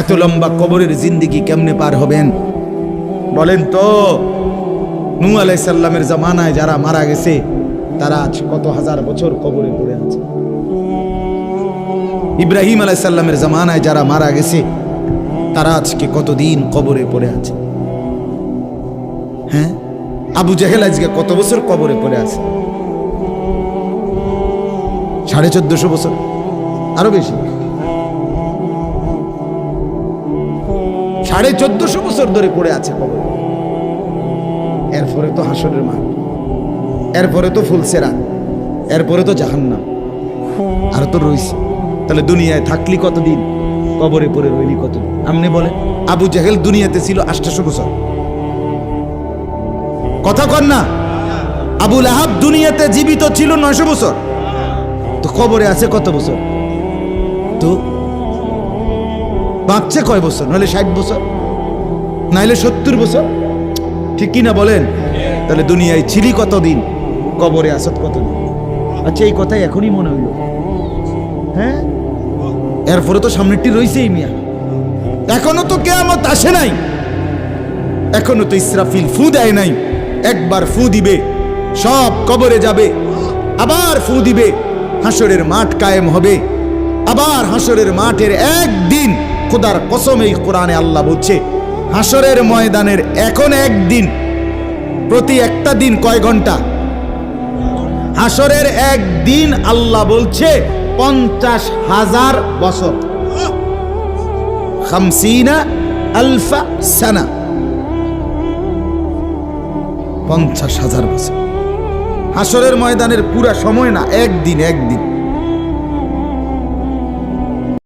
এত লম্বা কবরের জিন্দেগি কেমনে পার হবেন বলেন তো? নূহ আলাইহিস সালামের জামানায় যারা মারা গেছে তারা আজ কত হাজার বছর কবরে পড়ে আছে। ইব্রাহিম আলাইহিস সালামের জামানায় যারা মারা গেছে তারা আজকে কতদিন কবরে পড়ে আছে। হ্যাঁ, আবু জেহেল আজকে কত বছর কবরে পড়ে আছে? 1450 বছর, আরো বেশি, 1450 বছর ধরে পড়ে আছে কবরে। এরপরে তো হাসরের মাঠ, এরপরে তো ফুলসেরাত, এরপরে তো জাহান্নাম, আর তো রইছে। তাহলে দুনিয়ায় থাকলি কতদিন, কবরে পড়ে রইলি কতদিন? আপনি বলেন। আবু জেহেল দুনিয়াতে ছিল 800 বছর, কথা কন না? আবু লাহাব দুনিয়াতে জীবিত ছিল 900 বছর, তো কবরে আছে কত বছর? তো বাঁচছে কয় বছর? নাহলে 60 বছর, নাহলে 70 বছর, ঠিক কিনা বলেন? তাহলে দুনিয়ায় ছিলি কতদিন, কবরে আসত কতদিন? আচ্ছা, এই কথাই এখনই মনে হইল। হ্যাঁ, এরপরে তো সামনেরটি রইছেই মিয়া, এখনো তো কিয়ামত আসে নাই, এখনো তো ইসরাফিল ফু দেয় নাই। একবার ফু দিবে, সব কবরে যাবে, আবার ফু দিবে, হাসরের মাঠ কায়েম হবে। আবার হাসরের মাঠের একদিন, খোদার কসম এই কোরআনে আল্লাহ বলছে, হাসরের ময়দানের এখন একদিন, প্রতি একটা দিন কয় ঘন্টা? হাসরের একদিন আল্লাহ বলছে 50,000 বছর, 50,000 সানা, 50,000 বছর। হাসরের ময়দানের পুরা সময় না, একদিন, একদিন।